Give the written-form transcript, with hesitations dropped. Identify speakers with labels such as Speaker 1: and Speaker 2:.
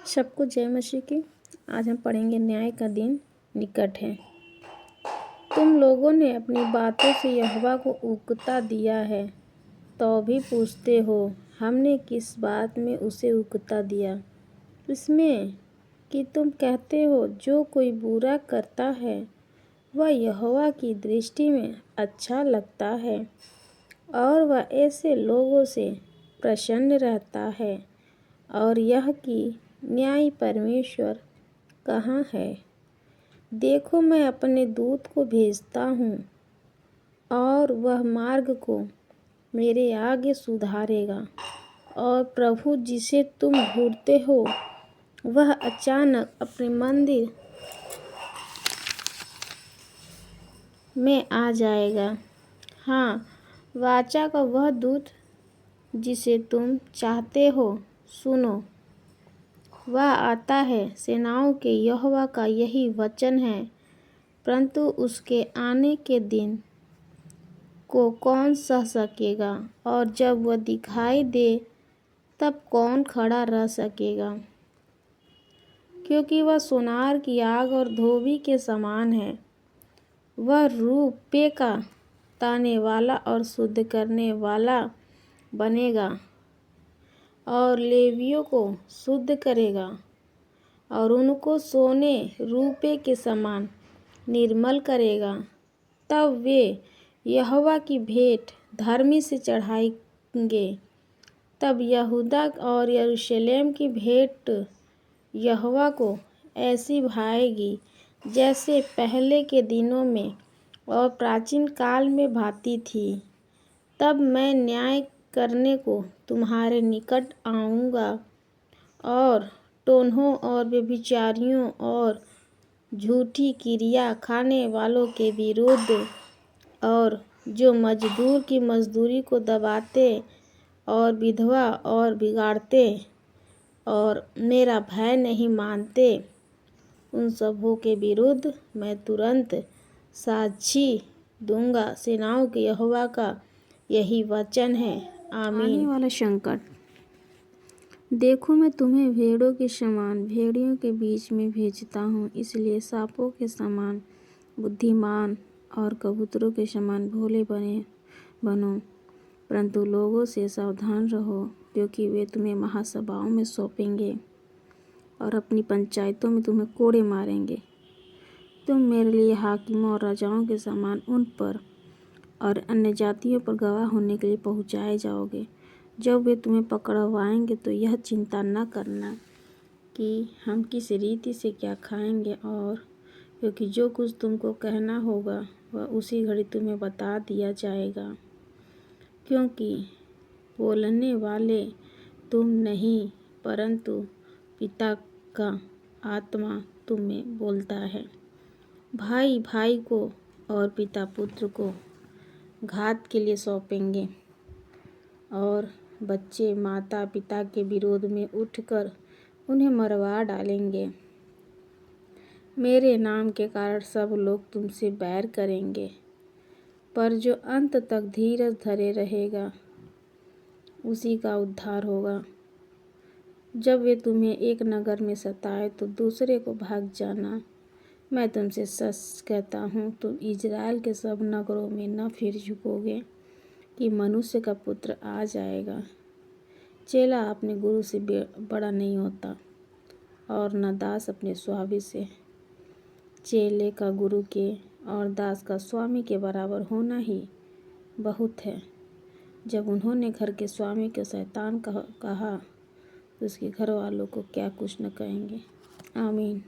Speaker 1: सबको जय मसीह की। आज हम पढ़ेंगे न्याय का दिन निकट है। तुम लोगों ने अपनी बातों से यहोवा को उकता दिया है, तो भी पूछते हो हमने किस बात में उसे उकता दिया। इसमें कि तुम कहते हो जो कोई बुरा करता है वह यहोवा की दृष्टि में अच्छा लगता है और वह ऐसे लोगों से प्रसन्न रहता है। और यह कि न्यायी परमेश्वर कहाँ है। देखो मैं अपने दूत को भेजता हूँ और वह मार्ग को मेरे आगे सुधारेगा। और प्रभु जिसे तुम ढूंढते हो वह अचानक अपने मंदिर में आ जाएगा। हाँ, वाचा का वह दूत जिसे तुम चाहते हो, सुनो, वह आता है। सेनाओं के यहोवा का यही वचन है। परंतु उसके आने के दिन को कौन सह सकेगा, और जब वह दिखाई दे तब कौन खड़ा रह सकेगा। क्योंकि वह सोनार की आग और धोबी के समान है। वह रूपे का ताने वाला और शुद्ध करने वाला बनेगा और लेवियों को शुद्ध करेगा और उनको सोने रूपे के समान निर्मल करेगा। तब वे यहोवा की भेंट धर्मी से चढ़ाएंगे। तब यहूदा और यरूशलेम की भेंट यहोवा को ऐसी भाएगी जैसे पहले के दिनों में और प्राचीन काल में भाती थी। तब मैं न्याय करने को तुम्हारे निकट आऊँगा और टोन्हों और व्यभिचारियों और झूठी क्रिया खाने वालों के विरुद्ध, और जो मजदूर की मजदूरी को दबाते और विधवा और बिगाड़ते और मेरा भय नहीं मानते, उन सबों के विरुद्ध मैं तुरंत साक्षी दूंगा। सेनाओं के यहोवा का यही वचन है। आमीन। आने वाला संकट। देखो मैं तुम्हें भेड़ों के समान भेड़ियों के बीच में भेजता हूँ। इसलिए सांपों के समान बुद्धिमान और कबूतरों के समान भोले बनो। परंतु लोगों से सावधान रहो, क्योंकि वे तुम्हें महासभाओं में सौंपेंगे और अपनी पंचायतों में तुम्हें कोड़े मारेंगे। तुम मेरे लिए हाकिमों और राजाओं के समान उन पर और अन्य जातियों पर गवाह होने के लिए पहुँचाए जाओगे। जब वे तुम्हें पकड़वाएंगे तो यह चिंता न करना कि हम किस रीति से क्या खाएंगे, और क्योंकि जो कुछ तुमको कहना होगा वह उसी घड़ी तुम्हें बता दिया जाएगा। क्योंकि बोलने वाले तुम नहीं, परंतु पिता का आत्मा तुम में बोलता है। भाई भाई को और पिता पुत्र को घात के लिए सौंपेंगे, और बच्चे माता पिता के विरोध में उठकर उन्हें मरवा डालेंगे। मेरे नाम के कारण सब लोग तुमसे बैर करेंगे, पर जो अंत तक धीरज धरे रहेगा उसी का उद्धार होगा। जब वे तुम्हें एक नगर में सताए तो दूसरे को भाग जाना। मैं तुमसे सच कहता हूँ, तुम इज़राइल के सब नगरों में न फिर झुकोगे कि मनुष्य का पुत्र आ जाएगा। चेला अपने गुरु से बड़ा नहीं होता, और न दास अपने स्वामी से। चेले का गुरु के और दास का स्वामी के बराबर होना ही बहुत है। जब उन्होंने घर के स्वामी को शैतान कहा तो उसके घर वालों को क्या कुछ न कहेंगे। आमीन।